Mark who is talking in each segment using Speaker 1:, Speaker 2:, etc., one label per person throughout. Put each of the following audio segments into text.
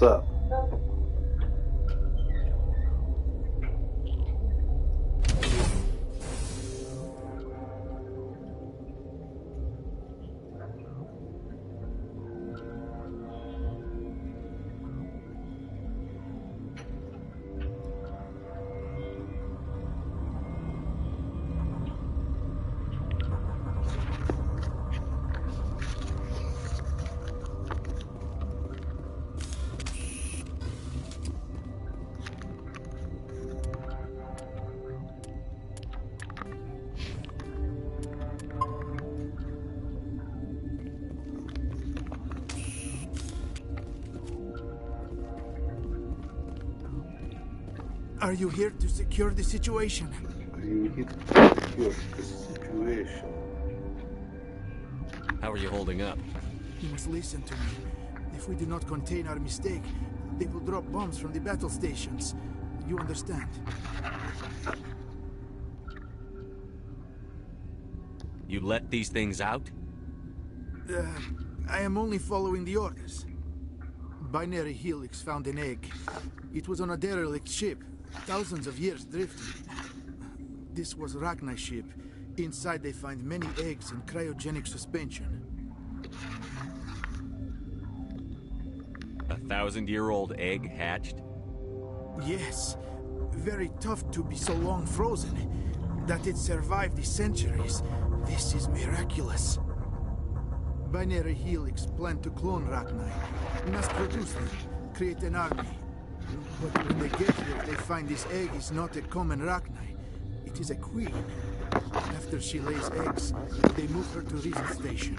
Speaker 1: up?
Speaker 2: Are you here to secure the situation?
Speaker 1: Are you here to secure the situation?
Speaker 3: How are you holding up?
Speaker 2: You must listen to me. If we do not contain our mistake, they will drop bombs from the battle stations. You understand?
Speaker 3: You let these things out?
Speaker 2: I am only following the orders. Binary Helix found an egg. It was on a derelict ship, thousands of years drifting. This was Rachni's ship. Inside they find many eggs in cryogenic suspension.
Speaker 3: 1,000-year-old egg hatched?
Speaker 2: Yes. Very tough to be so long frozen. That it survived the centuries. This is miraculous. Binary Helix planned to clone Rachni. Mass produce them. Create an army. But when they get here, they find this egg is not a common Rachni. It is a queen. After she lays eggs, they move her to Rift Station.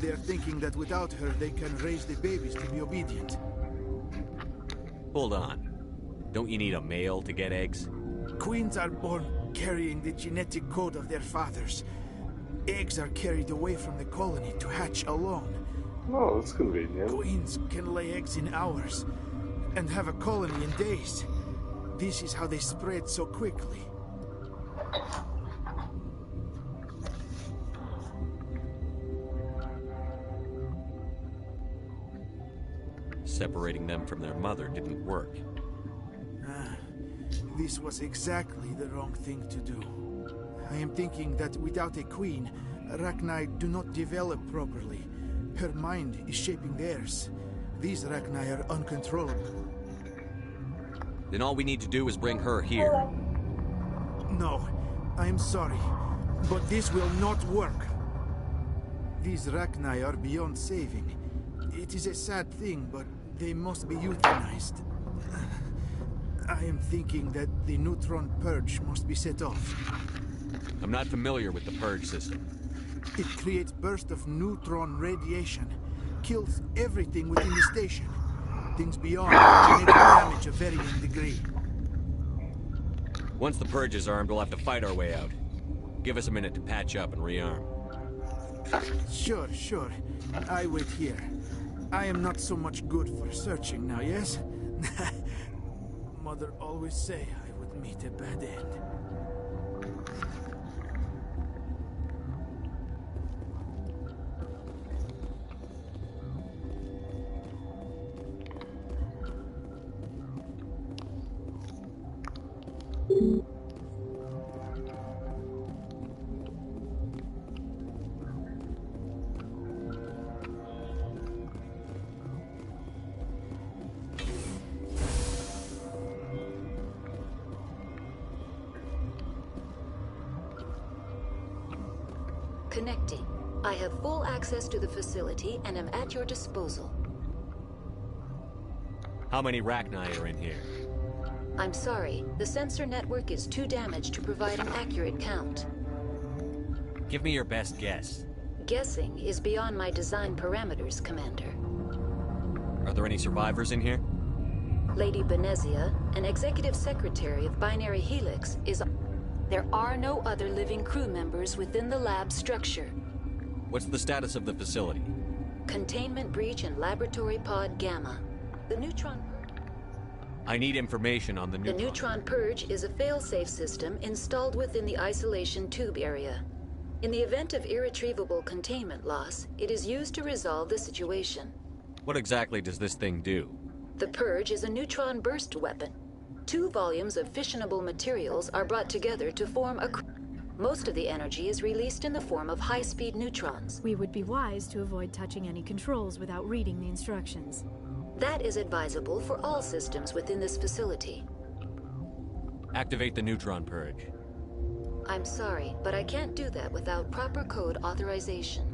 Speaker 2: They are thinking that without her, they can raise the babies to be obedient.
Speaker 3: Hold on. Don't you need a male to get eggs?
Speaker 2: Queens are born carrying the genetic code of their fathers. Eggs are carried away from the colony to hatch alone.
Speaker 1: Oh, that's convenient.
Speaker 2: Queens can lay eggs in hours and have a colony in days. This is how they spread so quickly.
Speaker 3: Separating them from their mother didn't work.
Speaker 2: This was exactly the wrong thing to do. I am thinking that without a queen, Rachni do not develop properly. Her mind is shaping theirs. These Rachni are uncontrollable.
Speaker 3: Then all we need to do is bring her here.
Speaker 2: No, I am sorry, but this will not work. These Rachni are beyond saving. It is a sad thing, but they must be euthanized. I am thinking that the neutron purge must be set off.
Speaker 3: I'm not familiar with the purge system.
Speaker 2: It creates bursts of neutron radiation, kills everything within the station. Things beyond genetic damage of varying degree.
Speaker 3: Once the purge is armed, we'll have to fight our way out. Give us a minute to patch up and rearm.
Speaker 2: Sure. I wait here. I am not so much good for searching now, yes? Mother always say I would meet a bad end.
Speaker 4: Connecting. I have full access to the facility and am at your disposal.
Speaker 3: How many Rachni are in here?
Speaker 4: I'm sorry, the sensor network is too damaged to provide an accurate count.
Speaker 3: Give me your best guess.
Speaker 4: Guessing is beyond my design parameters, Commander.
Speaker 3: Are there any survivors in here?
Speaker 4: Lady Benezia, an executive secretary of Binary Helix, is... There are no other living crew members within the lab structure.
Speaker 3: What's the status of the facility?
Speaker 4: Containment breach in Laboratory Pod Gamma. The neutron...
Speaker 3: I need information on the neutron.
Speaker 4: The neutron purge is a failsafe system installed within the isolation tube area. In the event of irretrievable containment loss, it is used to resolve the situation.
Speaker 3: What exactly does this thing do?
Speaker 4: The Purge is a neutron burst weapon. 2 volumes of fissionable materials are brought together to form a... Most of the energy is released in the form of high-speed neutrons.
Speaker 5: We would be wise to avoid touching any controls without reading the instructions.
Speaker 4: That is advisable for all systems within this facility.
Speaker 3: Activate the neutron purge.
Speaker 4: I'm sorry, but I can't do that without proper code authorization.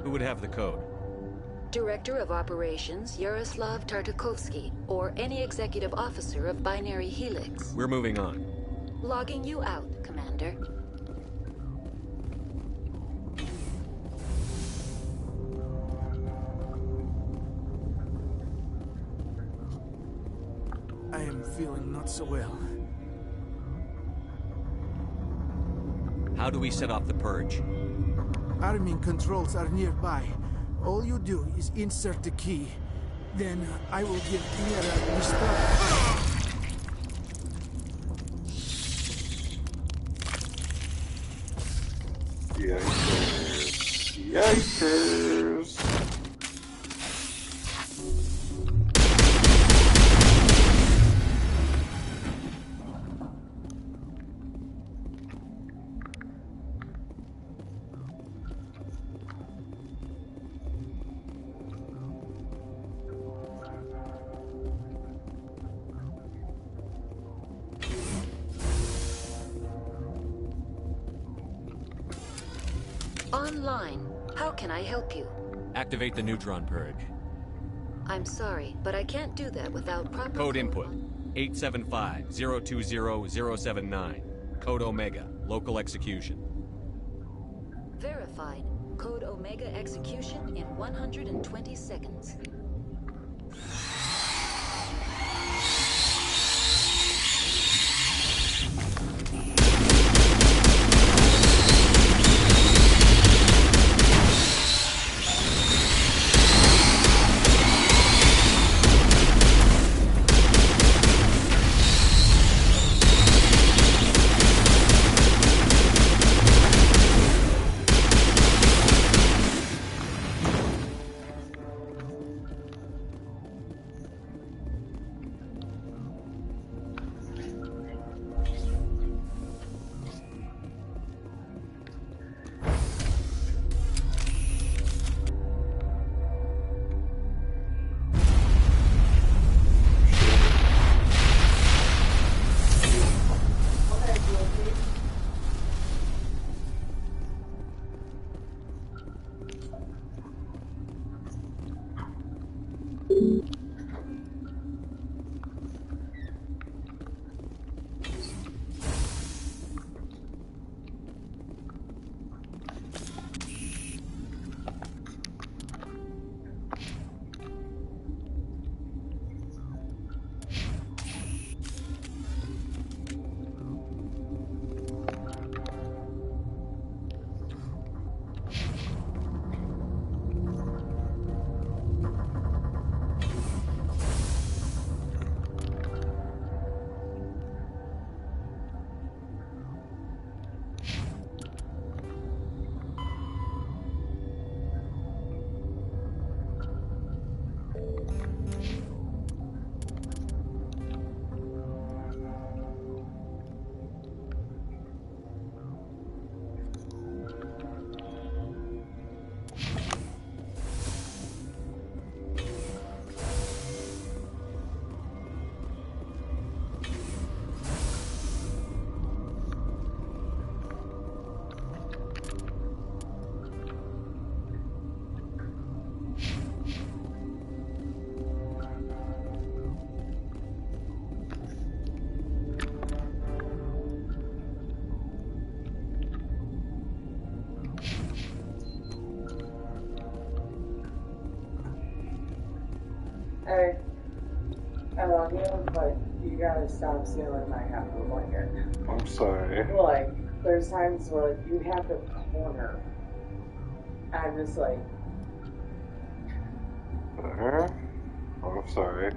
Speaker 3: Who would have the code?
Speaker 4: Director of Operations Yaroslav Tartakovsky, or any executive officer of Binary Helix.
Speaker 3: We're moving on.
Speaker 4: Logging you out, Commander.
Speaker 2: I am feeling not so well.
Speaker 3: How do we set off the purge?
Speaker 2: Arming controls are nearby. All you do is insert the key. Then I will give Mira the start.
Speaker 1: Yikers. Yikers.
Speaker 4: Online. How can I help you?
Speaker 3: Activate the neutron purge.
Speaker 4: I'm sorry, but I can't do that without proper
Speaker 3: Code input. 875-020-079. Code Omega. Local execution.
Speaker 4: Verified. Code Omega execution in 120 seconds.
Speaker 6: Hey, I love you, but you gotta stop stealing my half of the blanket.
Speaker 1: I'm sorry.
Speaker 6: Like, there's times where like, you have the corner. I'm just like,
Speaker 1: I'm sorry.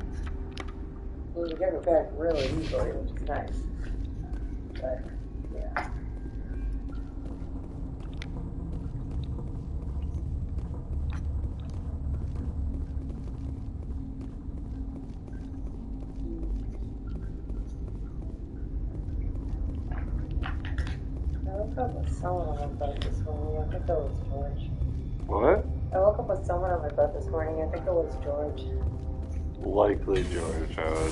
Speaker 6: you get it back really easily, which is nice. But, yeah. up with someone on my bed this morning. I think it was George.
Speaker 1: What?
Speaker 6: I woke up with someone on my bed this morning. I think it was George.
Speaker 1: Likely George, I would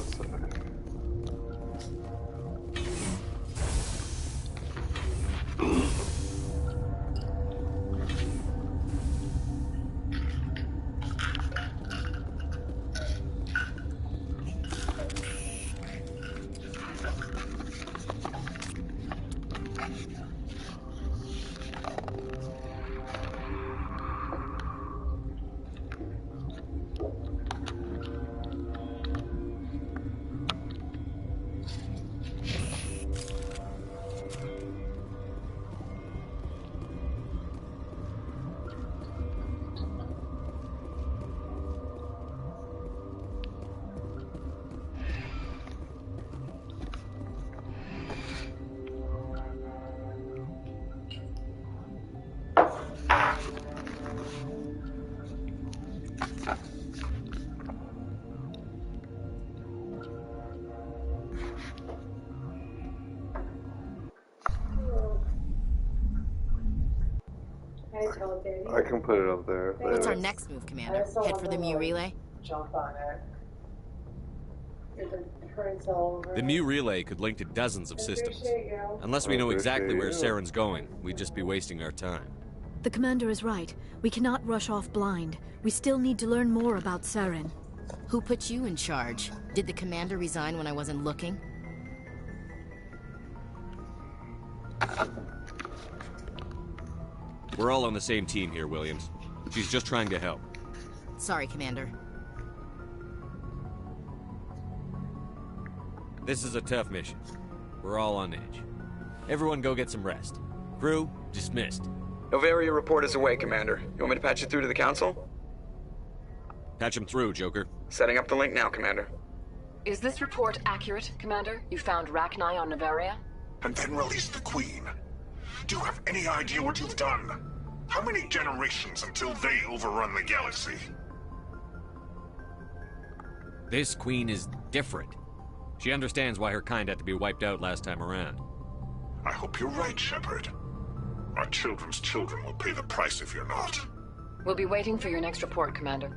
Speaker 1: say. I can put it up there.
Speaker 7: What's our next move, Commander? Head for the Mu Relay?
Speaker 6: Jump on it. Turns over.
Speaker 3: The Mu Relay could link to dozens of systems. Unless we know exactly where Saren's going, we'd just be wasting our time.
Speaker 5: The commander is right. We cannot rush off blind. We still need to learn more about Saren.
Speaker 7: Who put you in charge? Did the commander resign when I wasn't looking?
Speaker 3: We're all on the same team here, Williams. She's just trying to help.
Speaker 7: Sorry, Commander.
Speaker 3: This is a tough mission. We're all on edge. Everyone go get some rest. Crew, dismissed.
Speaker 8: Novaria report is away, Commander. You want me to patch it through to the Council?
Speaker 3: Patch him through, Joker.
Speaker 8: Setting up the link now, Commander.
Speaker 9: Is this report accurate, Commander? You found Rachni on Novaria?
Speaker 10: And then released the Queen. Do you have any idea what you've done? How many generations until they overrun the galaxy?
Speaker 3: This Queen is different. She understands why her kind had to be wiped out last time around.
Speaker 10: I hope you're right, Shepard. Our children's children will pay the price if you're not.
Speaker 9: We'll be waiting for your next report, Commander.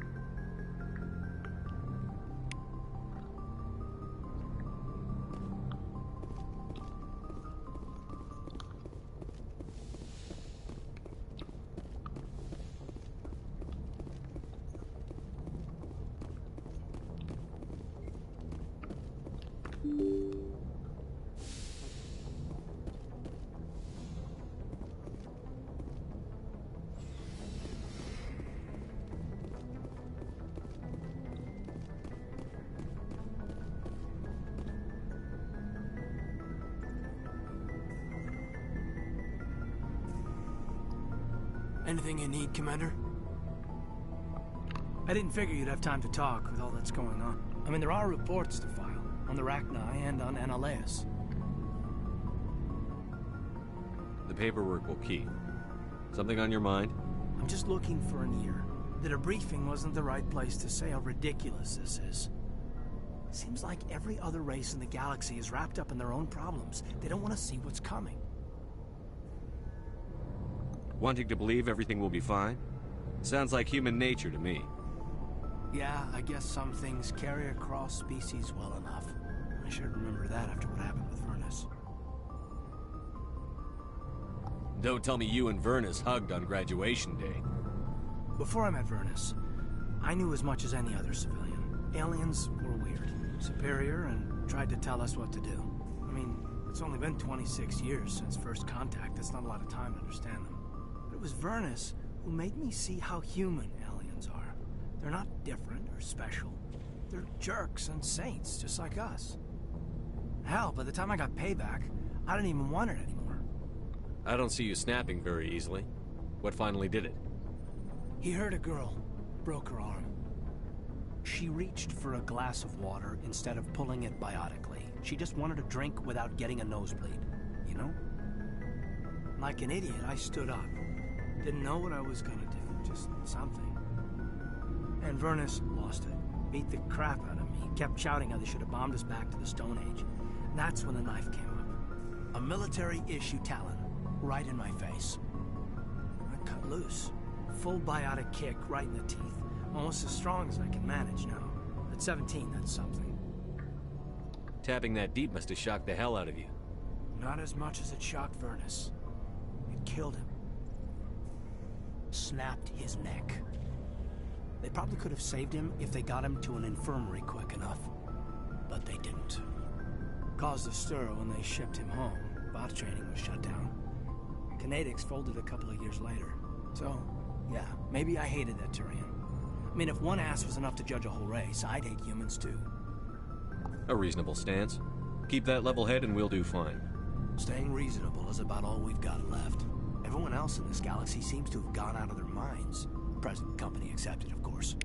Speaker 11: Anything you need, Commander? I didn't figure you'd have time to talk with all that's going on. I mean, there are reports to file on the Rachni and on Annaleis.
Speaker 3: The paperwork will keep. Something on your mind?
Speaker 11: I'm just looking for an ear. The debriefing wasn't the right place to say how ridiculous this is. Seems like every other race in the galaxy is wrapped up in their own problems. They don't want to see what's coming.
Speaker 3: Wanting to believe everything will be fine? Sounds like human nature to me.
Speaker 11: Yeah, I guess some things carry across species well enough. I should remember that after what happened with Vernus.
Speaker 3: Don't tell me you and Vernus hugged on graduation day.
Speaker 11: Before I met Vernus, I knew as much as any other civilian. Aliens were weird, superior, and tried to tell us what to do. I mean, it's only been 26 years since first contact. That's not a lot of time to understand them. It was Vernus who made me see how human aliens are. They're not different or special. They're jerks and saints, just like us. Hell, by the time I got payback, I didn't even want it anymore.
Speaker 3: I don't see you snapping very easily. What finally did it?
Speaker 11: He hurt a girl, broke her arm. She reached for a glass of water instead of pulling it biotically. She just wanted a drink without getting a nosebleed, you know? Like an idiot, I stood up. Didn't know what I was gonna do, just something. And Vernus lost it. Beat the crap out of me. Kept shouting how they should have bombed us back to the Stone Age. And that's when the knife came up. A military-issue Talon. right in my face. I cut loose. Full biotic kick right in the teeth. Almost as strong as I can manage now. At 17, that's something.
Speaker 3: Tapping that deep must have shocked the hell out of you.
Speaker 11: Not as much as it shocked Vernus. It killed him. Snapped his neck. They probably could have saved him if they got him to an infirmary quick enough. But they didn't. Caused a stir when they shipped him home. Bot training was shut down. Kinetics folded a couple of years later. So, yeah, maybe I hated that Turian. I mean, if one ass was enough to judge a whole race, I'd hate humans too.
Speaker 3: A reasonable stance. Keep that level head and we'll do fine.
Speaker 11: Staying reasonable is about all we've got left. Everyone else in this galaxy seems to have gone out of their minds. Present company accepted, of course.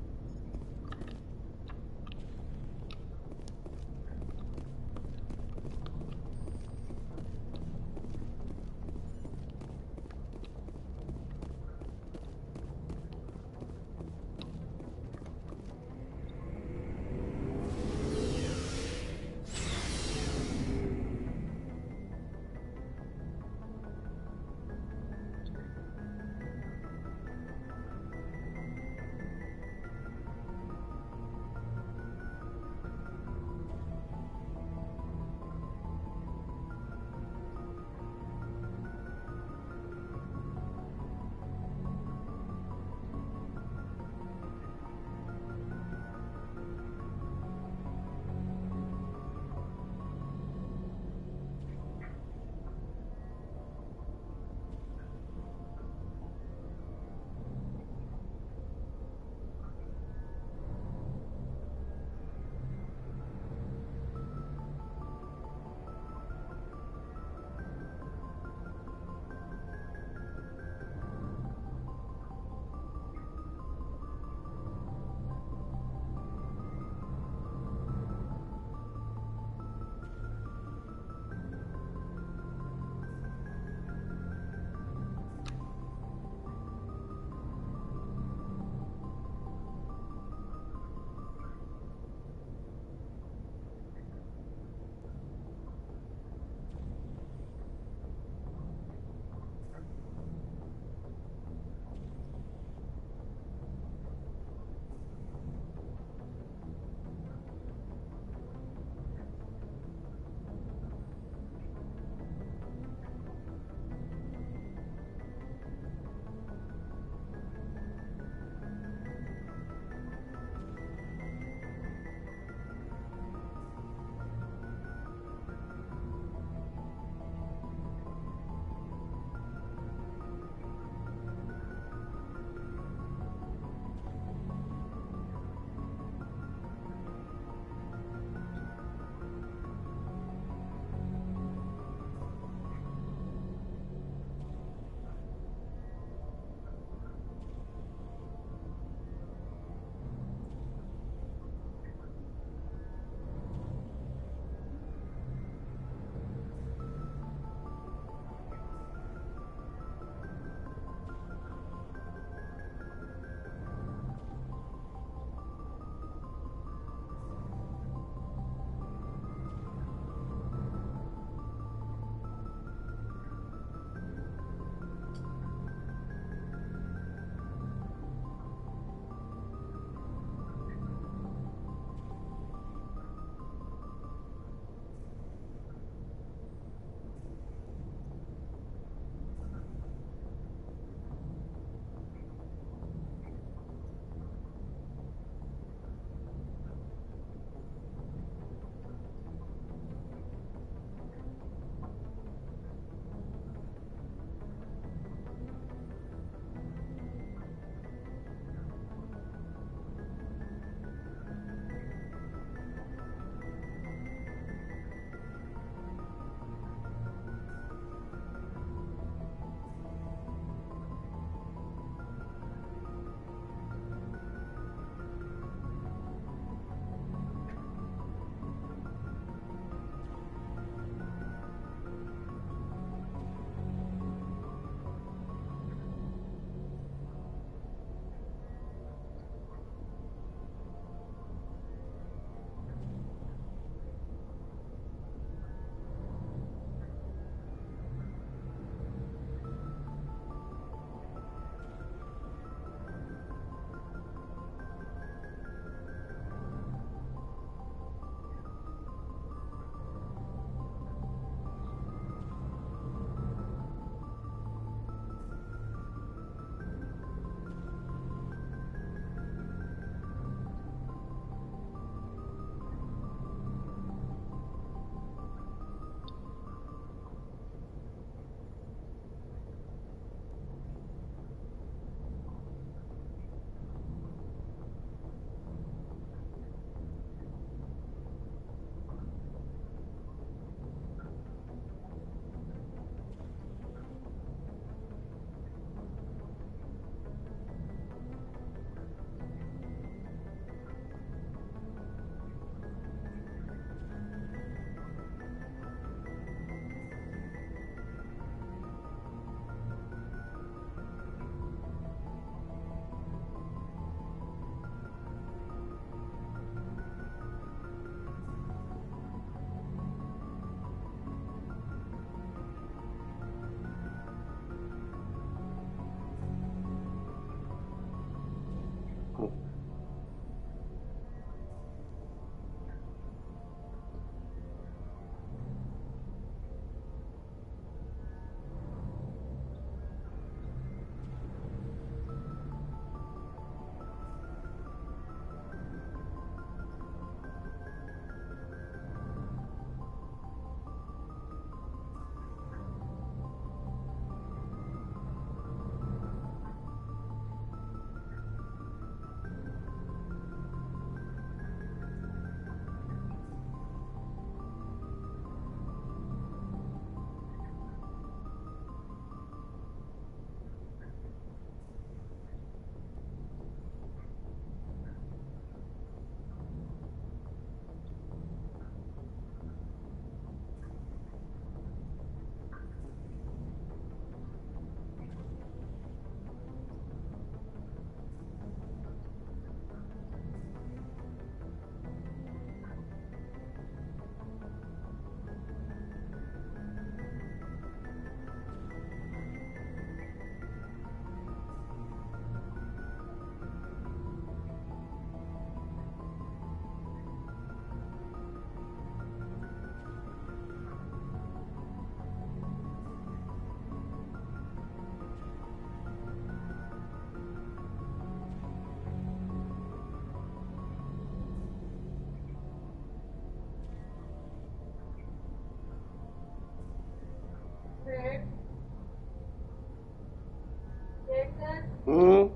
Speaker 1: Hmm?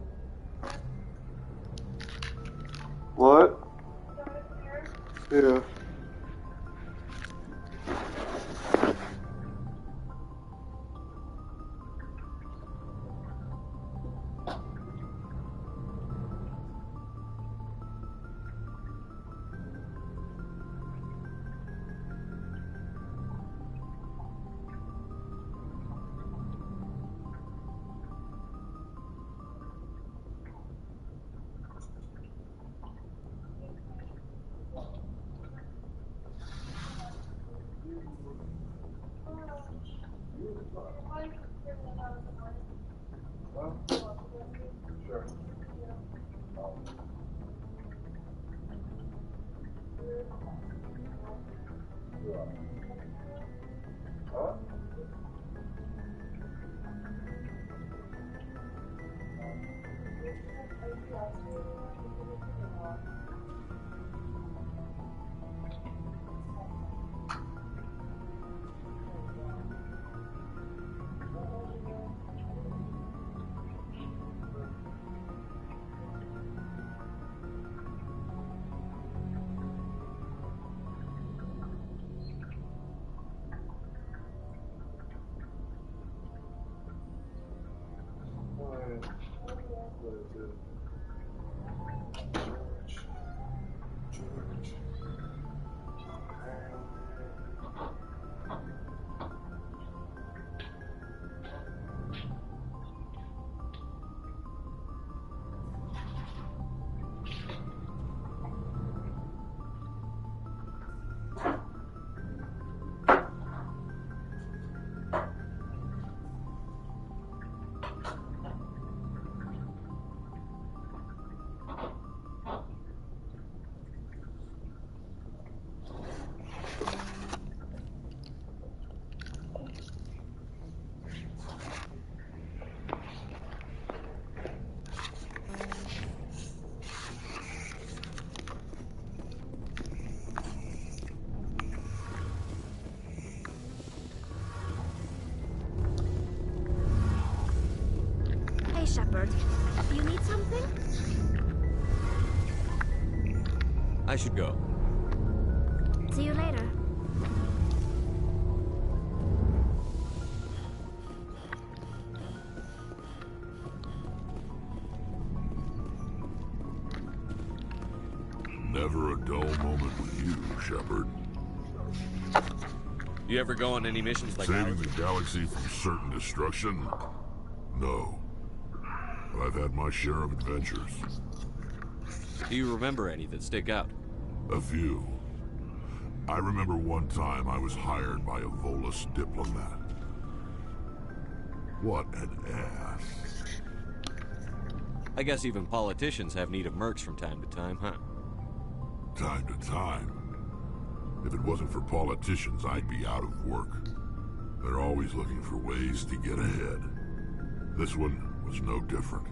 Speaker 1: What? Yeah.
Speaker 12: Shepard, you need something?
Speaker 3: I should go.
Speaker 12: See you later.
Speaker 13: Never a dull moment with you, Shepard.
Speaker 3: You ever go on any missions like
Speaker 13: Saving the galaxy from certain destruction? No. But I've had my share of adventures.
Speaker 3: Do you remember any that stick out?
Speaker 13: A few. I remember one time I was hired by a Volus diplomat. What an ass.
Speaker 3: I guess even politicians have need of mercs from time to time, huh?
Speaker 13: Time to time. If it wasn't for politicians, I'd be out of work. They're always looking for ways to get ahead. This one was no different.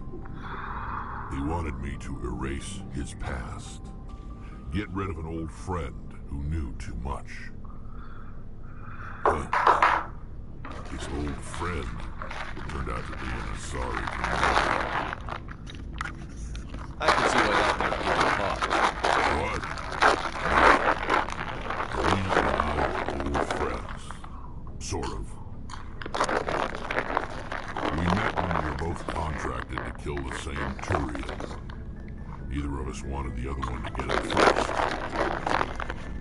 Speaker 13: He wanted me to erase his past. Get rid of an old friend who knew too much. His old friend turned out to be an Asari.
Speaker 3: I can see why that might give you pause.
Speaker 13: What? Alina and I are old friends. Sort of. We met when we were both contracted to kill the same Turian. Neither of us wanted the other one to get it first.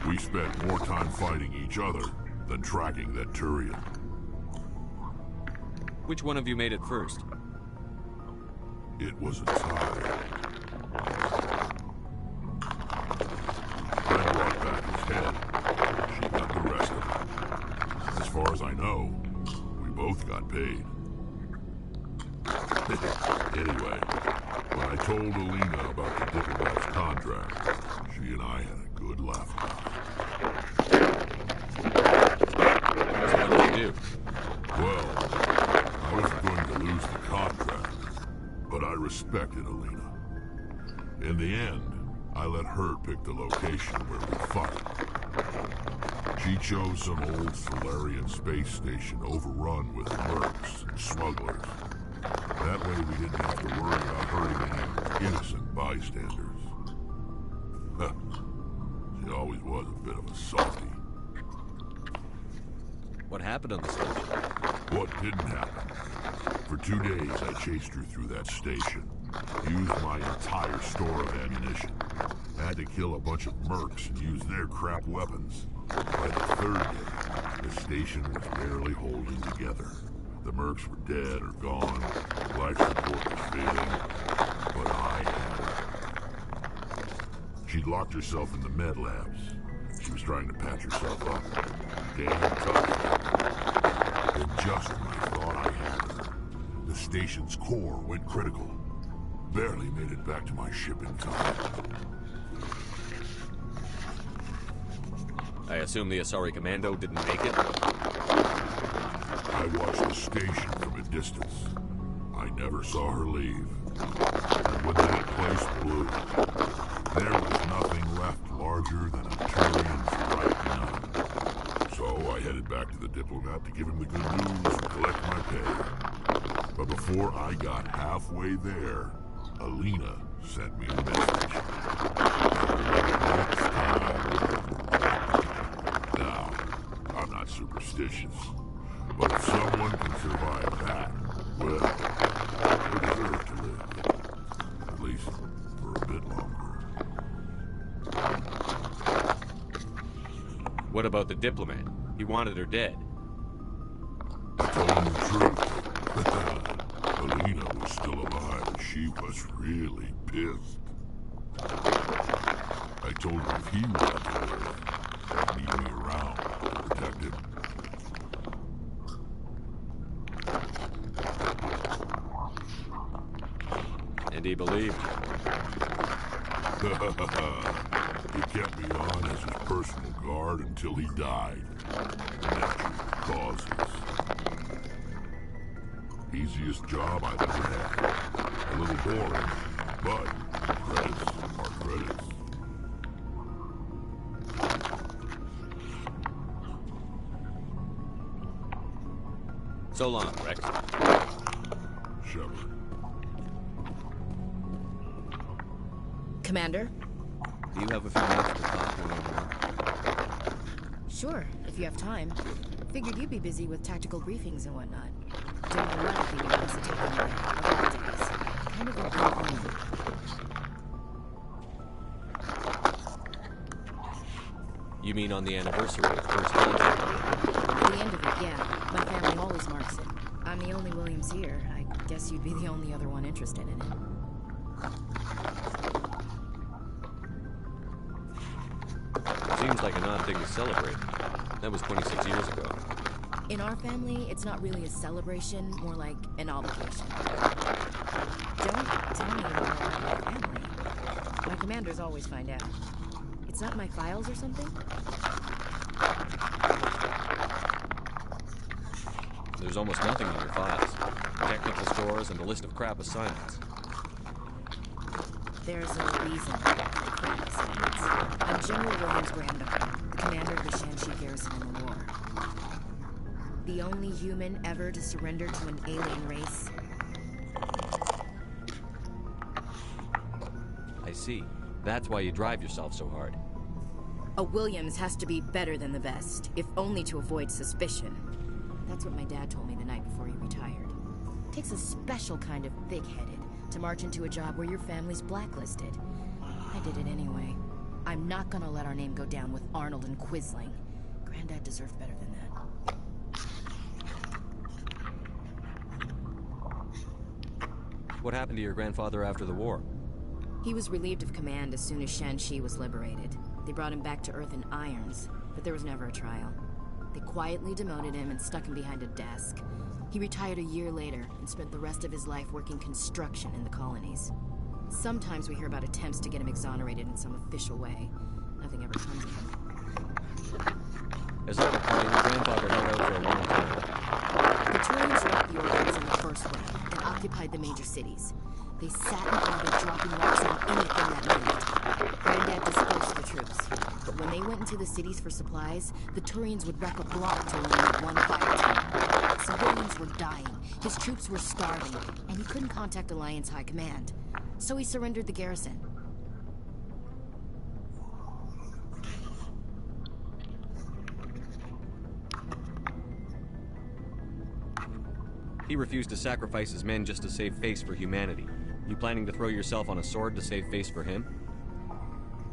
Speaker 13: We spent more time fighting each other than tracking that Turian.
Speaker 3: Which one of you made it first?
Speaker 13: It was a tie. I brought back his head. She got the rest of it. As far as I know, we both got paid. Anyway, when I told Alina about the diplomat's contract, she and I had a good laugh about it.
Speaker 3: So what did you do?
Speaker 13: Well, I wasn't going to lose the contract, but I respected Alina. In the end, I let her pick the location where we'd fight. She chose some old Solarian space station overrun with mercs and smugglers. That way we didn't have to worry about hurting any innocent bystanders. Huh. She always was a bit of a softie.
Speaker 3: What happened on the station?
Speaker 13: What didn't happen? For 2 days, I chased her through that station. Used my entire store of ammunition. I had to kill a bunch of mercs and use their crap weapons. By the 3rd day, the station was barely holding together. The mercs were dead or gone. Life support was failing. But I had her. She'd locked herself in the med labs. She was trying to patch herself up. Damn tough. And just when I thought I had her, the station's core went critical. Barely made it back to my ship in time.
Speaker 3: I assume the Asari Commando didn't make it?
Speaker 13: I watched the station from a distance. I never saw her leave. And when that place blew, there was nothing left larger than a Turian's right nut. So I headed back to the diplomat to give him the good news and collect my pay. But before I got halfway there, Alina sent me a message. Next time. Now, I'm not superstitious, but if someone can survive that, well, they deserve to live. At least for a bit longer.
Speaker 3: What about the diplomat? He wanted her dead.
Speaker 13: I told him the truth. Alina was still alive and she was really pissed. I told him if he went to Earth, he'd need me around to protect him.
Speaker 3: And he believed you.
Speaker 13: He kept me on as his personal guard until he died. Natural causes. Easiest job I've ever had. A little boring, but credits are credits.
Speaker 3: So long, Rex.
Speaker 13: Shepard.
Speaker 7: Commander?
Speaker 3: Do you have a few minutes to talk a little more?
Speaker 7: Sure, if you have time. Figured you'd be busy with tactical briefings and whatnot. Don't know what I think about to take on of all days. Kind of an unknown.
Speaker 3: You mean on the anniversary of First Contact?
Speaker 7: At the end of it, yeah. My family always marks it. I'm the only Williams here. I guess you'd be the only other one interested in it.
Speaker 3: Seems like an odd thing to celebrate. That was 26 years ago.
Speaker 7: In our family, it's not really a celebration, more like an obligation. Don't tell me about my family. My commanders always find out. It's not in my files or something?
Speaker 3: There's almost nothing in your files. Technical scores and a list of crap assignments.
Speaker 7: There's a reason for crap assignments. I'm General Williams granddaughter, the commander of the Shanxi garrison in the war. The only human ever to surrender to an alien race.
Speaker 3: I see. That's why you drive yourself so hard.
Speaker 7: A Williams has to be better than the best, if only to avoid suspicion. That's what my dad told me the night before he retired. It takes a special kind of thick-headed to march into a job where your family's blacklisted. I did it anyway. I'm not gonna let our name go down with Arnold and Quisling. Granddad deserved better than that.
Speaker 3: What happened to your grandfather after the war?
Speaker 7: He was relieved of command as soon as Shanxi was liberated. They brought him back to Earth in irons, but there was never a trial. They quietly demoted him and stuck him behind a desk. He retired a year later and spent the rest of his life working construction in the colonies. Sometimes we hear about attempts to get him exonerated in some official way. Nothing ever comes of him.
Speaker 3: As I recall, your grandfather held out for a long time.
Speaker 7: The Turians left the Organs in the first wave and occupied the major cities. They sat in orbit, dropping rocks on anything that moved. Granddad dispersed the troops, but when they went into the cities for supplies, the Turians would wreck a block to eliminate one fire team. Civilians were dying. His troops were starving, and he couldn't contact Alliance High Command. So he surrendered the garrison.
Speaker 3: He refused to sacrifice his men just to save face for humanity. You planning to throw yourself on a sword to save face for him?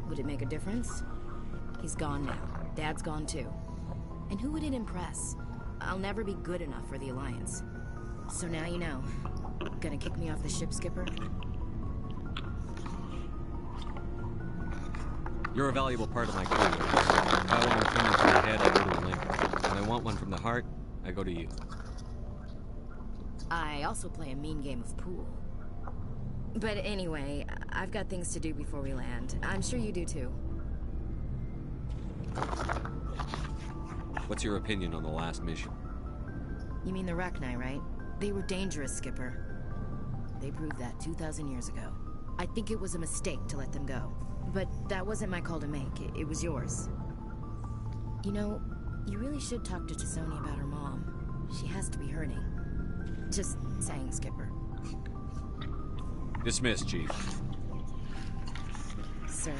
Speaker 7: Would it make a difference? He's gone now. Dad's gone too. And who would it impress? I'll never be good enough for the Alliance. So now you know. Gonna kick me off the ship, Skipper?
Speaker 3: You're a valuable part of my crew. If I want an opinion from the head, I go to Olymp. When I want one from the heart, I go to you.
Speaker 7: I also play a mean game of pool. But anyway, I've got things to do before we land. I'm sure you do too.
Speaker 3: What's your opinion on the last mission?
Speaker 7: You mean the Rachni, right? They were dangerous, Skipper. They proved that 2,000 years ago. I think it was a mistake to let them go. But that wasn't my call to make. It was yours. You know, you really should talk to T'Soni about her mom. She has to be hurting. Just saying, Skipper.
Speaker 3: Dismissed, Chief.
Speaker 7: Sir.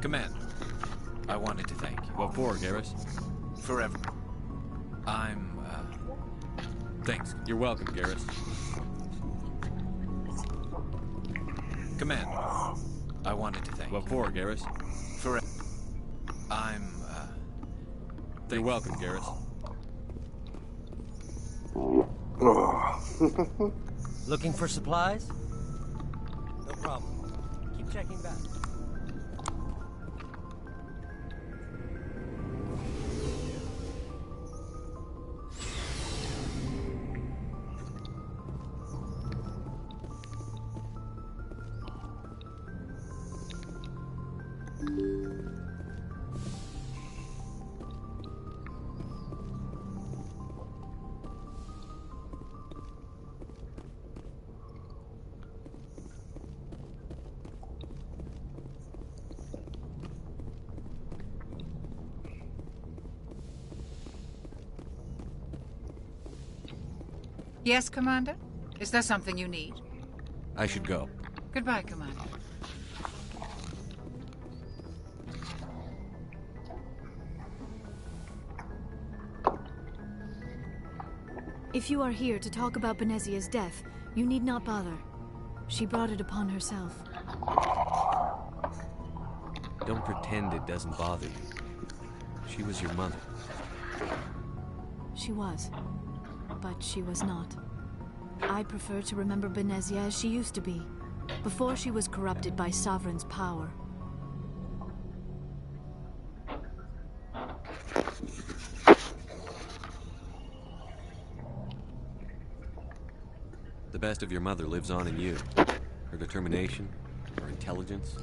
Speaker 14: Commander, I wanted to thank you.
Speaker 3: What for, Garrus?
Speaker 14: Forever. Thanks.
Speaker 3: You're welcome, Garrus.
Speaker 14: Commander, I wanted to thank you.
Speaker 3: What for, Garrus?
Speaker 14: Forever.
Speaker 3: You're welcome, Garrus.
Speaker 15: Looking for supplies? No problem. Keep checking back.
Speaker 16: Yes, Commander? Is there something you need?
Speaker 3: I should go.
Speaker 16: Goodbye, Commander.
Speaker 5: If you are here to talk about Benezia's death, you need not bother. She brought it upon herself.
Speaker 3: Don't pretend it doesn't bother you. She was your mother.
Speaker 5: She was. But she was not. I prefer to remember Benezia as she used to be, before she was corrupted by Sovereign's power.
Speaker 3: The best of your mother lives on in you. Her determination, her intelligence,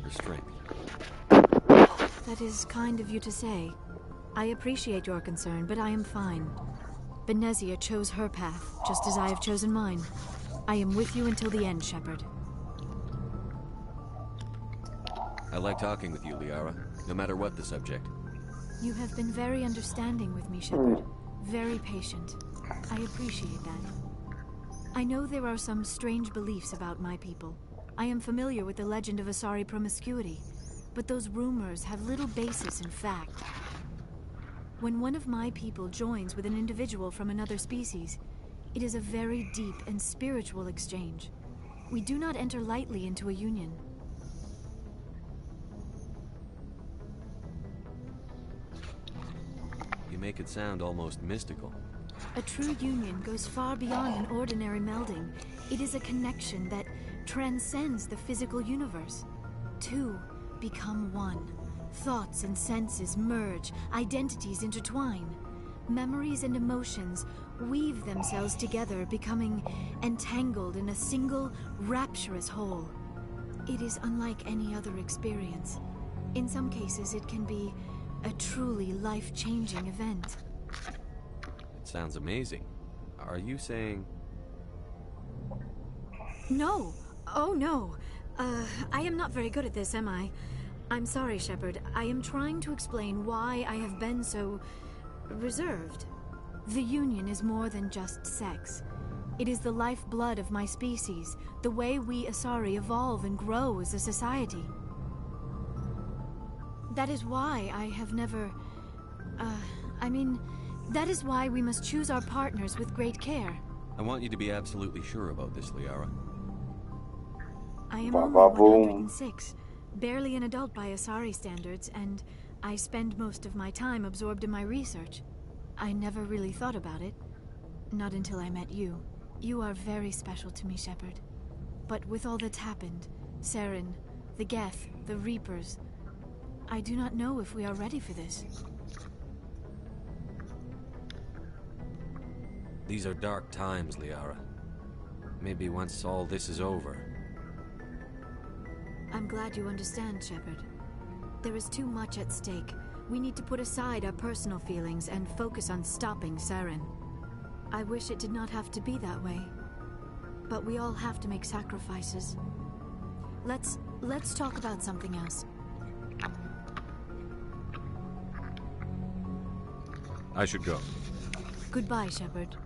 Speaker 3: her strength.
Speaker 5: That is kind of you to say. I appreciate your concern, but I am fine. Benezia chose her path, just as I have chosen mine. I am with you until the end, Shepard.
Speaker 3: I like talking with you, Liara, no matter what the subject.
Speaker 5: You have been very understanding with me, Shepard. Very patient. I appreciate that. I know there are some strange beliefs about my people. I am familiar with the legend of Asari promiscuity, but those rumors have little basis in fact. When one of my people joins with an individual from another species, it is a very deep and spiritual exchange. We do not enter lightly into a union.
Speaker 3: You make it sound almost mystical.
Speaker 5: A true union goes far beyond an ordinary melding. It is a connection that transcends the physical universe. two become one. Thoughts and senses merge, identities intertwine. Memories and emotions weave themselves together, becoming entangled in a single, rapturous whole. It is unlike any other experience. In some cases, it can be a truly life-changing event.
Speaker 3: It sounds amazing. Are you saying...
Speaker 5: No. Oh, no. I am not very good at this, am I? I'm sorry, Shepard. I am trying to explain why I have been so... reserved. The Union is more than just sex. It is the lifeblood of my species, the way we Asari evolve and grow as a society. That is why I have never... that is why we must choose our partners with great care.
Speaker 3: I want you to be absolutely sure about this, Liara.
Speaker 5: I am only 106, barely an adult by Asari standards, and I spend most of my time absorbed in my research. I never really thought about it. Not until I met you. You are very special to me, Shepard. But with all that's happened, Saren, the Geth, the Reapers, I do not know if we are ready for this.
Speaker 3: These are dark times, Liara. Maybe once all this is over...
Speaker 5: I'm glad you understand, Shepard. There is too much at stake. We need to put aside our personal feelings and focus on stopping Saren. I wish it did not have to be that way. But we all have to make sacrifices. Let's talk about something else.
Speaker 3: I should go.
Speaker 5: Goodbye, Shepard.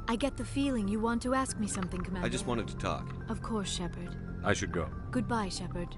Speaker 5: I get the feeling you want to ask me something, Commander.
Speaker 3: I just wanted to talk.
Speaker 5: Of course, Shepard.
Speaker 3: I should go.
Speaker 5: Goodbye, Shepard.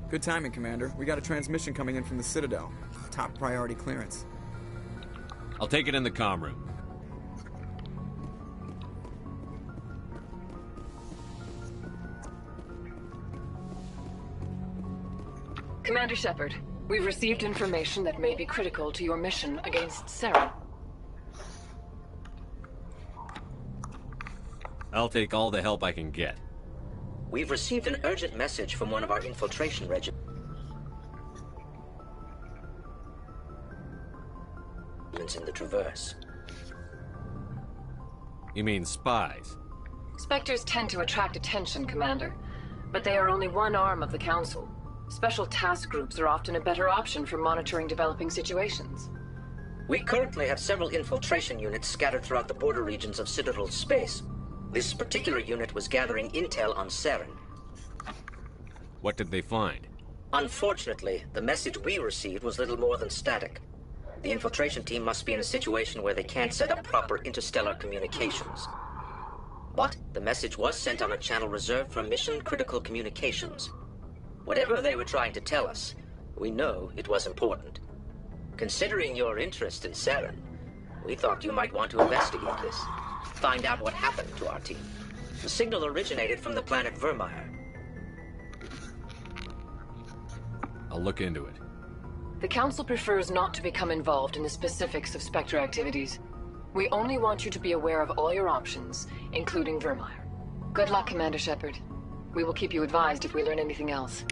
Speaker 8: Good timing, Commander. We got a transmission coming in from the Citadel. Top priority clearance.
Speaker 3: I'll take it in the comm room.
Speaker 9: Commander Shepard, we've received information that may be critical to your mission against Saren.
Speaker 3: I'll take all the help I can get.
Speaker 17: We've received an urgent message from one of our infiltration regiments in the Traverse.
Speaker 3: You mean spies?
Speaker 9: Spectres tend to attract attention, Commander, but they are only one arm of the Council. Special task groups are often a better option for monitoring developing situations.
Speaker 17: We currently have several infiltration units scattered throughout the border regions of Citadel space. This particular unit was gathering intel on Saren.
Speaker 3: What did they find?
Speaker 17: Unfortunately, the message we received was little more than static. The infiltration team must be in a situation where they can't set up proper interstellar communications. But the message was sent on a channel reserved for mission-critical communications. Whatever they were trying to tell us, we know it was important. Considering your interest in Saren, we thought you might want to investigate this. Find out what happened to our team. The signal originated from the planet Virmire.
Speaker 3: I'll look into it.
Speaker 9: The Council prefers not to become involved in the specifics of Spectre activities. We only want you to be aware of all your options, including Virmire. Good luck, Commander Shepard. We will keep you advised if we learn anything else.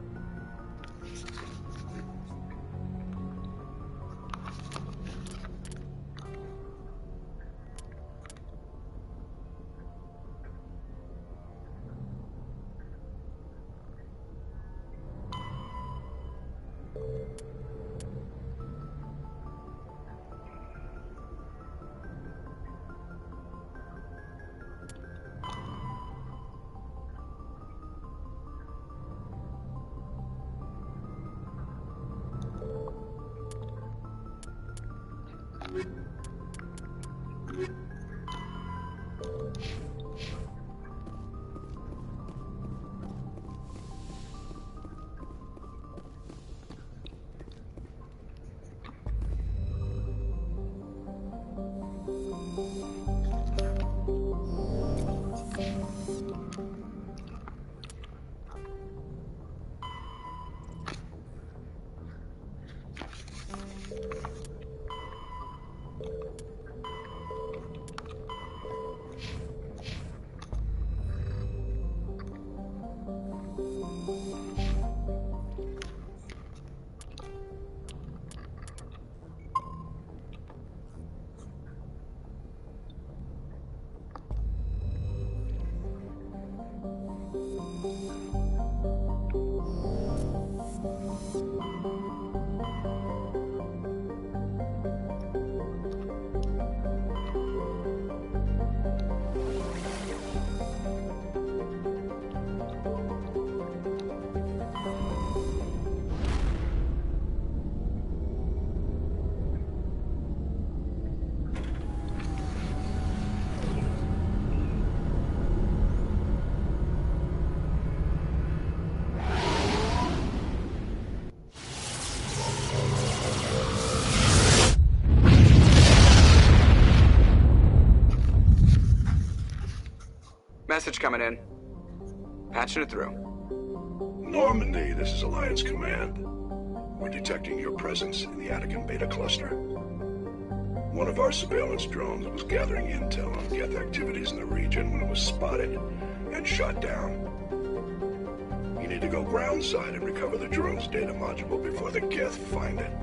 Speaker 8: Message coming in. Patching it through.
Speaker 10: Normandy, this is Alliance Command. We're detecting your presence in the Attican Beta Cluster. One of our surveillance drones was gathering intel on Geth activities in the region when it was spotted and shot down. You need to go groundside and recover the drone's data module before the Geth find it.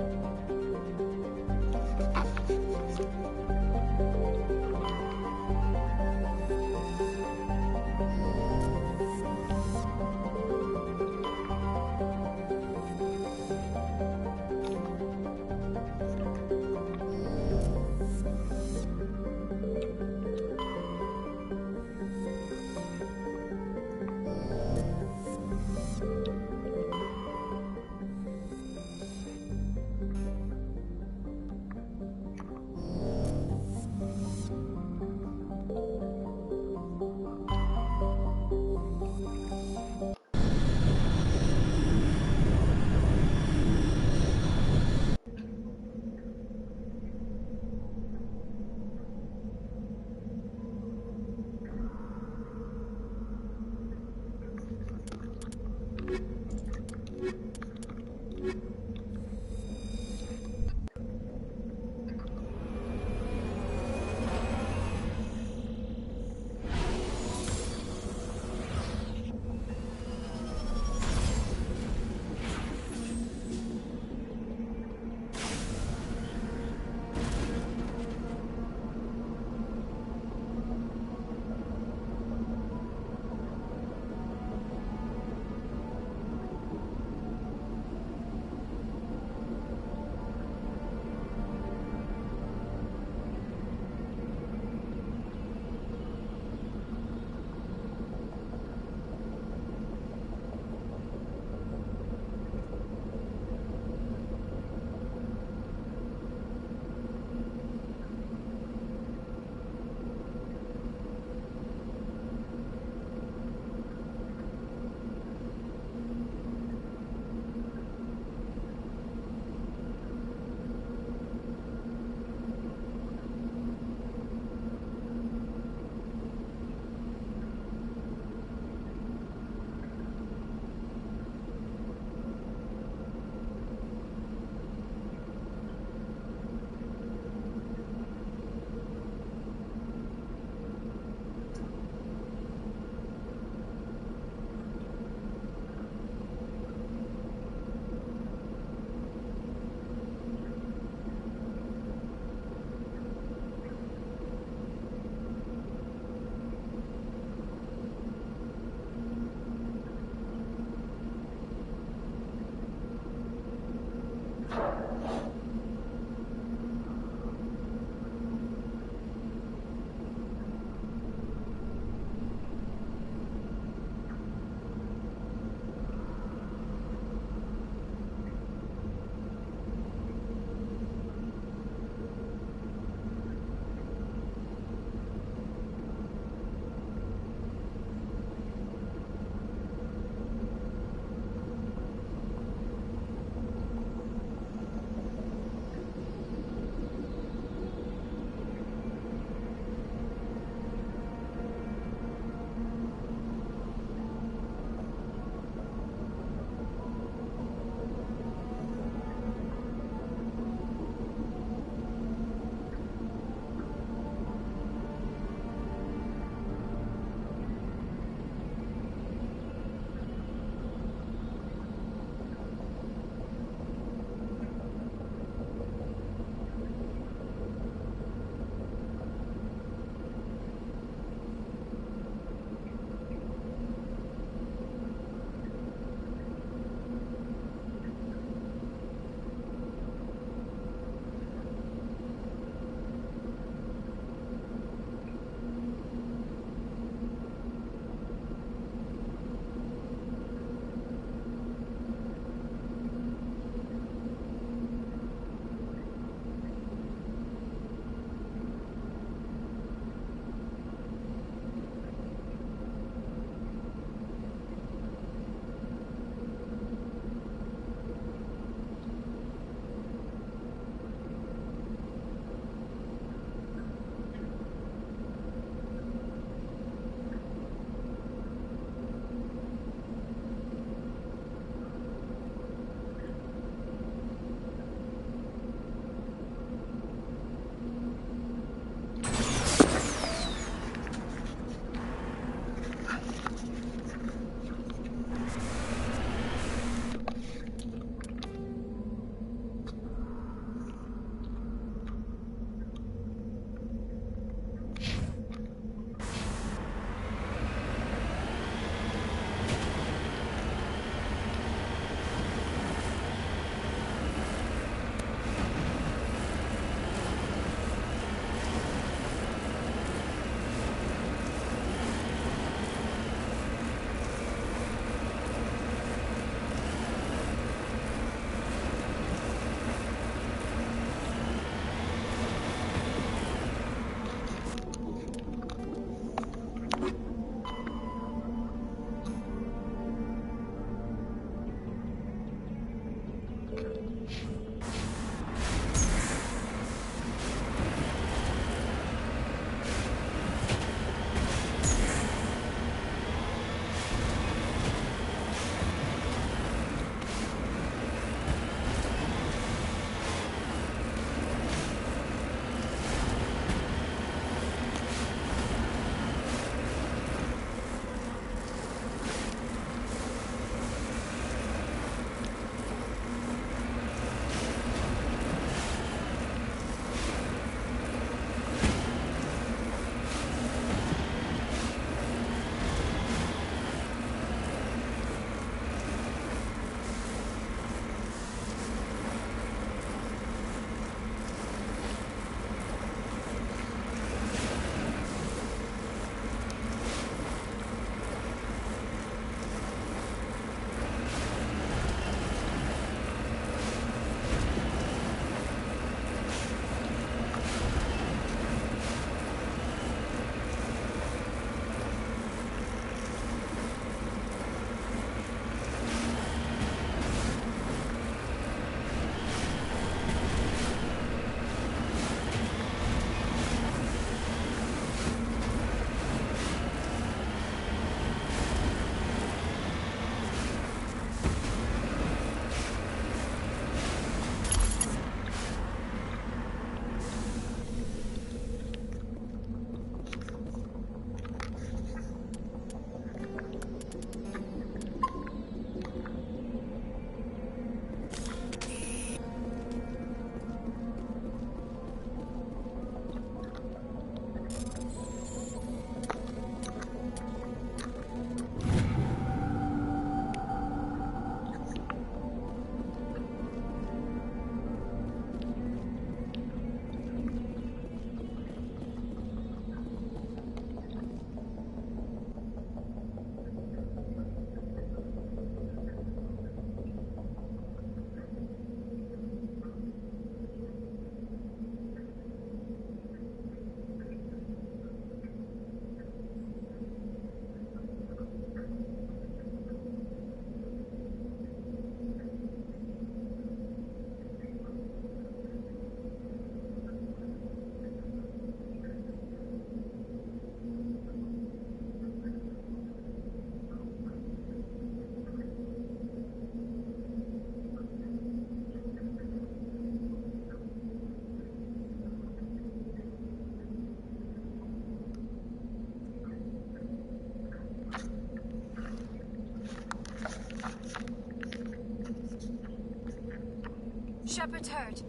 Speaker 5: Shepard's hurt.